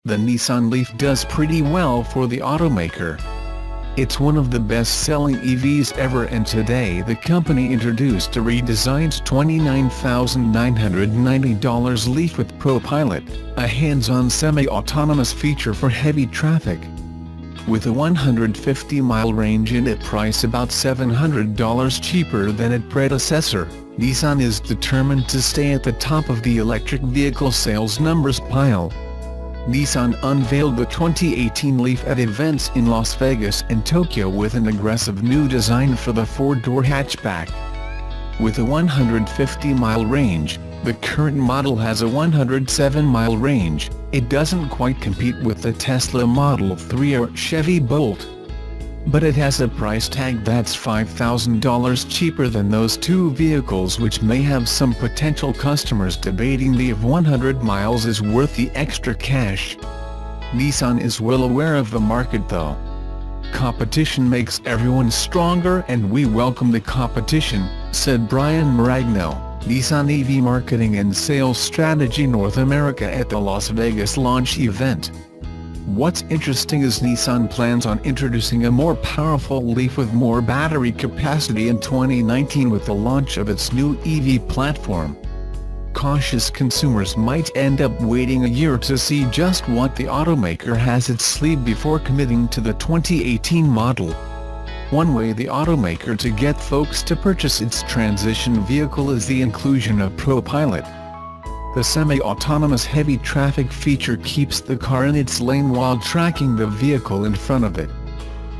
the Nissan Leaf does pretty well for the automaker. It's one of the best-selling EVs ever, and today the company introduced a redesigned $29,990 Leaf with ProPilot, a hands-on semi-autonomous feature for heavy traffic. With a 150-mile range and at price about $700 cheaper than its predecessor, Nissan is determined to stay at the top of the electric vehicle sales numbers pile. Nissan unveiled the 2018 Leaf at events in Las Vegas and Tokyo with an aggressive new design for the four-door hatchback. With a 150-mile range, the current model has a 107-mile range. It doesn't quite compete with the Tesla Model 3 or Chevy Bolt, but it has a price tag that's $5,000 cheaper than those two vehicles, which may have some potential customers debating if 100 miles is worth the extra cash. Nissan is well aware of the market though. "Competition makes everyone stronger and we welcome the competition," said Brian Maragno, Nissan EV Marketing and Sales Strategy North America at the Las Vegas launch event. What's interesting is Nissan plans on introducing a more powerful Leaf with more battery capacity in 2019 with the launch of its new EV platform. Cautious consumers might end up waiting a year to see just what the automaker has its sleeve before committing to the 2018 model. One way the automaker to get folks to purchase its transition vehicle is the inclusion of ProPilot. The semi-autonomous heavy traffic feature keeps the car in its lane while tracking the vehicle in front of it.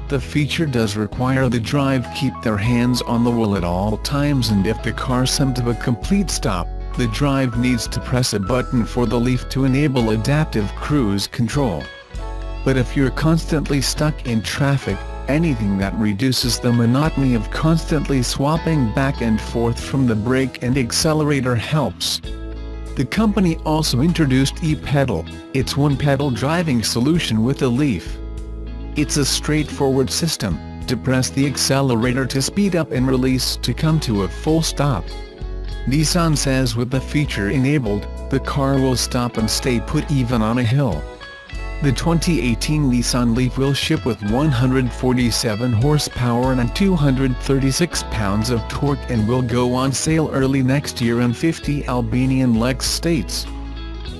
The feature does require the driver keep their hands on the wheel at all times, and if the car comes to a complete stop, the driver needs to press a button for the Leaf to enable adaptive cruise control. But if you're constantly stuck in traffic, anything that reduces the monotony of constantly swapping back and forth from the brake and accelerator helps. The company also introduced e-pedal, its one-pedal driving solution with the Leaf. It's a straightforward system: to press the accelerator to speed up and release to come to a full stop. Nissan says with the feature enabled, the car will stop and stay put even on a hill. The 2018 Nissan Leaf will ship with 147 horsepower and 236 pounds of torque and will go on sale early next year in 50 Albanian Lex states.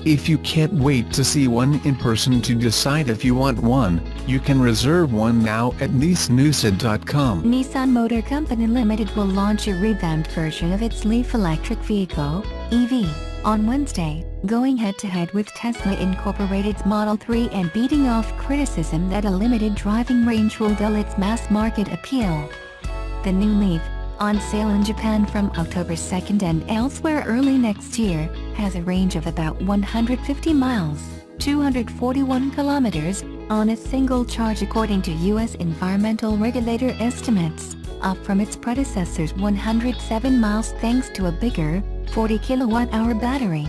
If you can't wait to see one in person to decide if you want one, you can reserve one now at nissanusa.com. Nissan Motor Company Limited will launch a revamped version of its Leaf electric vehicle, EV, on Wednesday, going head-to-head with Tesla Incorporated's Model 3 and beating off criticism that a limited driving range will dull its mass-market appeal. The new Leaf, on sale in Japan from October 2nd and elsewhere early next year, has a range of about 150 miles, 241 kilometers, on a single charge according to U.S. environmental regulator estimates, up from its predecessor's 107 miles thanks to a bigger, 40 kilowatt-hour battery.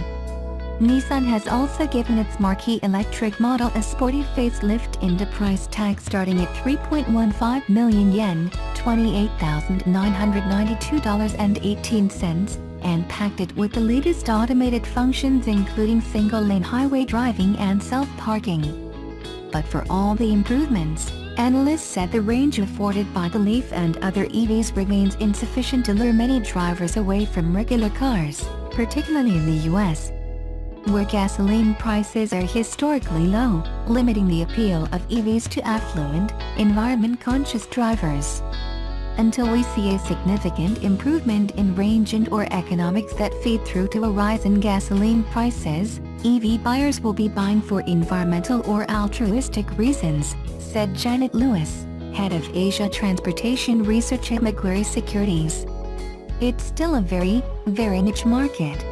Nissan has also given its marquee electric model a sporty facelift and a price tag starting at 3.15 million yen, $28,992.18, and packed it with the latest automated functions including single-lane highway driving and self-parking. But for all the improvements, analysts said the range afforded by the Leaf and other EVs remains insufficient to lure many drivers away from regular cars, particularly in the US, where gasoline prices are historically low, limiting the appeal of EVs to affluent, environment-conscious drivers. Until we see a significant improvement in range and/or economics that feed through to a rise in gasoline prices, EV buyers will be buying for environmental or altruistic reasons, said Janet Lewis, head of Asia Transportation Research at Macquarie Securities. It's still a very, very niche market.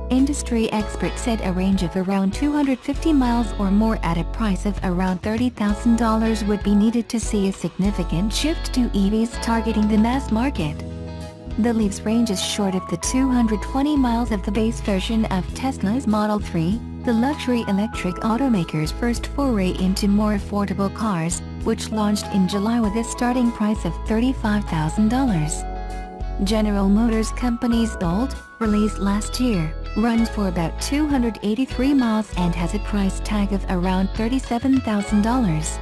Industry experts said a range of around 250 miles or more at a price of around $30,000 would be needed to see a significant shift to EVs targeting the mass market. The Leaf's range is short of the 220 miles of the base version of Tesla's Model 3, the luxury electric automaker's first foray into more affordable cars, which launched in July with a starting price of $35,000. General Motors Company's Bolt, released last year, runs for about 283 miles and has a price tag of around $37,000.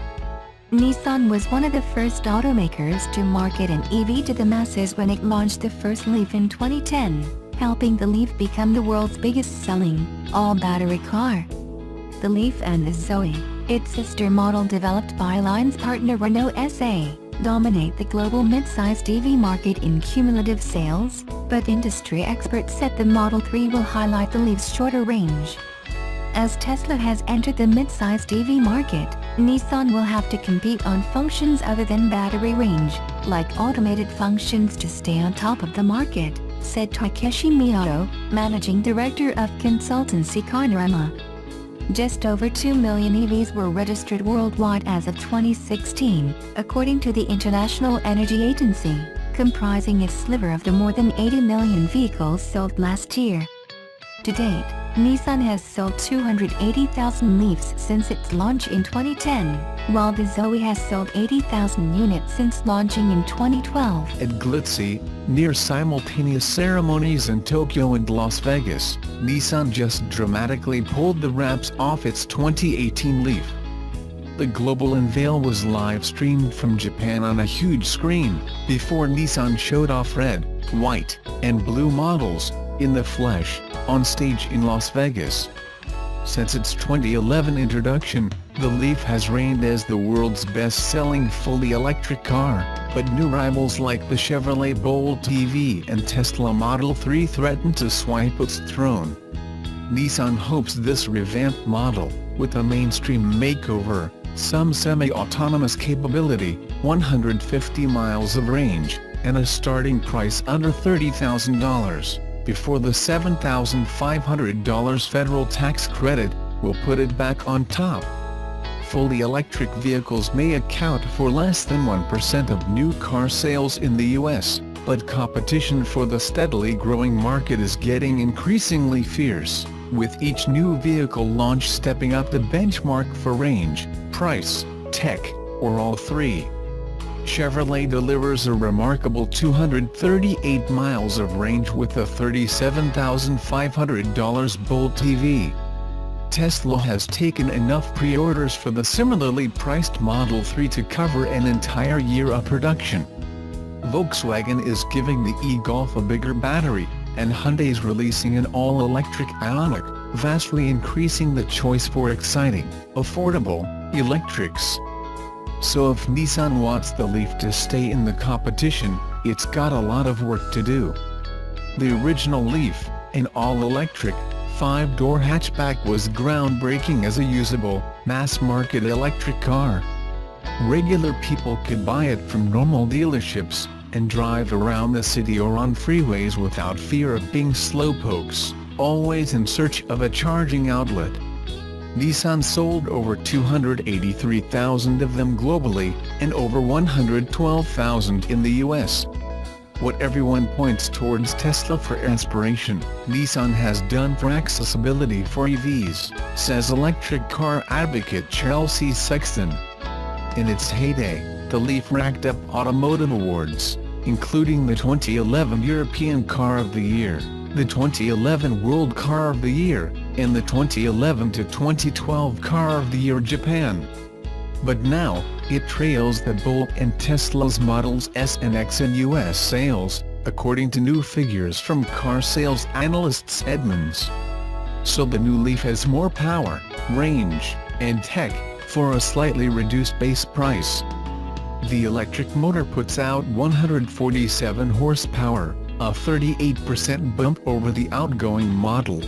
Nissan was one of the first automakers to market an EV to the masses when it launched the first Leaf in 2010, helping the Leaf become the world's biggest-selling, all-battery car. The Leaf and the Zoe, its sister model developed by alliance partner Renault SA, dominate the global mid-sized EV market in cumulative sales, but industry experts said the Model 3 will highlight the Leaf's shorter range. As Tesla has entered the mid-sized EV market, Nissan will have to compete on functions other than battery range, like automated functions to stay on top of the market, said Takeshi Miyato, managing director of consultancy Carnorama. Just over 2 million EVs were registered worldwide as of 2016, according to the International Energy Agency, comprising a sliver of the more than 80 million vehicles sold last year. To date, Nissan has sold 280,000 Leafs since its launch in 2010, while the Zoe has sold 80,000 units since launching in 2012. At glitzy, near simultaneous ceremonies in Tokyo and Las Vegas, Nissan just dramatically pulled the wraps off its 2018 Leaf. The global unveil was live-streamed from Japan on a huge screen, before Nissan showed off red, white, and blue models, in the flesh, on stage in Las Vegas. Since its 2011 introduction, the Leaf has reigned as the world's best-selling fully electric car, but new rivals like the Chevrolet Bolt EV and Tesla Model 3 threaten to swipe its throne. Nissan hopes this revamped model, with a mainstream makeover, some semi-autonomous capability, 150 miles of range, and a starting price under $30,000, before the $7,500 federal tax credit, will put it back on top. Fully electric vehicles may account for less than 1% of new car sales in the US, but competition for the steadily growing market is getting increasingly fierce, with each new vehicle launch stepping up the benchmark for range, price, tech, or all three. Chevrolet delivers a remarkable 238 miles of range with a $37,500 Bolt EV. Tesla has taken enough pre-orders for the similarly priced Model 3 to cover an entire year of production. Volkswagen is giving the e-Golf a bigger battery, and Hyundai's releasing an all-electric Ioniq, vastly increasing the choice for exciting, affordable, electrics. So if Nissan wants the Leaf to stay in the competition, it's got a lot of work to do. The original Leaf, an all-electric, 5-door hatchback, was groundbreaking as a usable, mass-market electric car. Regular people could buy it from normal dealerships, and drive around the city or on freeways without fear of being slowpokes, always in search of a charging outlet. Nissan sold over 283,000 of them globally, and over 112,000 in the US. What everyone points towards Tesla for inspiration, Nissan has done for accessibility for EVs, says electric car advocate Chelsea Sexton. In its heyday, the Leaf racked up automotive awards, including the 2011 European Car of the Year, the 2011 World Car of the Year, and the 2011 to 2012 Car of the Year Japan. But now, it trails the Bolt and Tesla's Models S and X in US sales, according to new figures from car sales analyst Edmunds. So the new Leaf has more power, range, and tech, for a slightly reduced base price. The electric motor puts out 147 horsepower, a 38% bump over the outgoing model.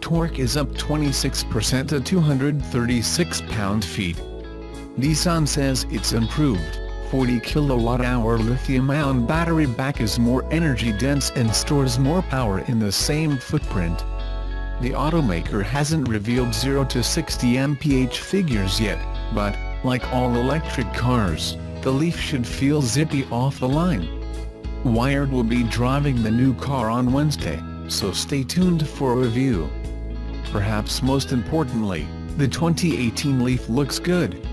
Torque is up 26% to 236 pound-feet. Nissan says its improved, 40 kWh lithium-ion battery pack is more energy-dense and stores more power in the same footprint. The automaker hasn't revealed 0 to 60 mph figures yet, but, like all electric cars, the Leaf should feel zippy off the line. Wired will be driving the new car on Wednesday, so stay tuned for a review. Perhaps most importantly, the 2018 Leaf looks good.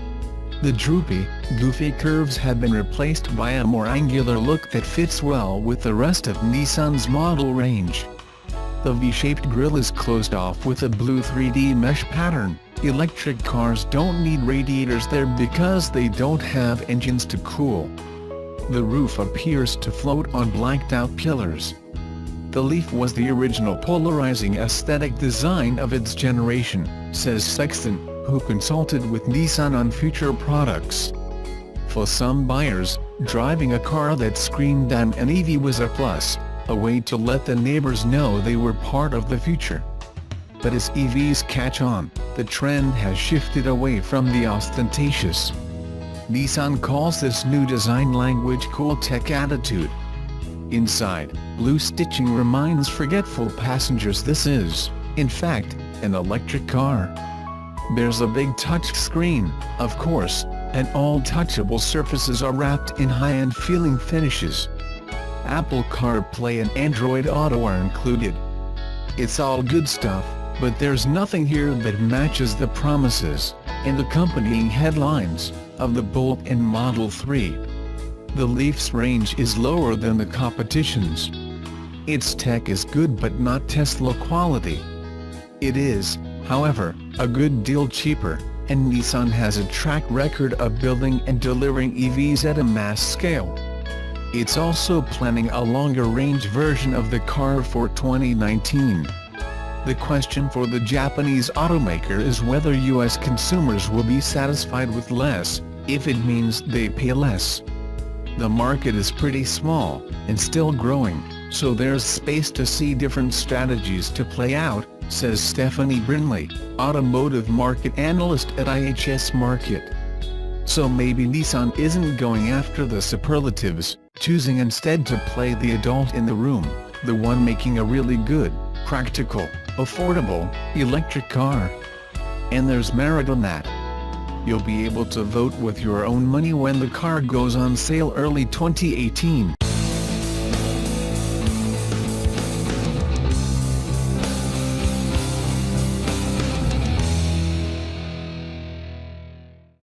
The droopy, goofy curves have been replaced by a more angular look that fits well with the rest of Nissan's model range. The V-shaped grille is closed off with a blue 3D mesh pattern. Electric cars don't need radiators there because they don't have engines to cool. The roof appears to float on blacked-out pillars. The Leaf was the original polarizing aesthetic design of its generation, says Sexton, who consulted with Nissan on future products. For some buyers, driving a car that screamed an EV was a plus, a way to let the neighbors know they were part of the future. But as EVs catch on, the trend has shifted away from the ostentatious. Nissan calls this new design language cool tech attitude. Inside, blue stitching reminds forgetful passengers this is, in fact, an electric car. There's a big touch screen, of course, and all touchable surfaces are wrapped in high-end feeling finishes. Apple CarPlay and Android Auto are included. It's all good stuff, but there's nothing here that matches the promises, and accompanying headlines, of the Bolt and Model 3. The Leaf's range is lower than the competition's. Its tech is good but not Tesla quality. It is, however, a good deal cheaper, and Nissan has a track record of building and delivering EVs at a mass scale. It's also planning a longer-range version of the car for 2019. The question for the Japanese automaker is whether U.S. consumers will be satisfied with less, if it means they pay less. The market is pretty small, and still growing, so there's space to see different strategies to play out, says Stephanie Brinley, automotive market analyst at IHS Markit. So maybe Nissan isn't going after the superlatives, choosing instead to play the adult in the room, the one making a really good, practical, affordable, electric car. And there's merit in that. You'll be able to vote with your own money when the car goes on sale early 2018.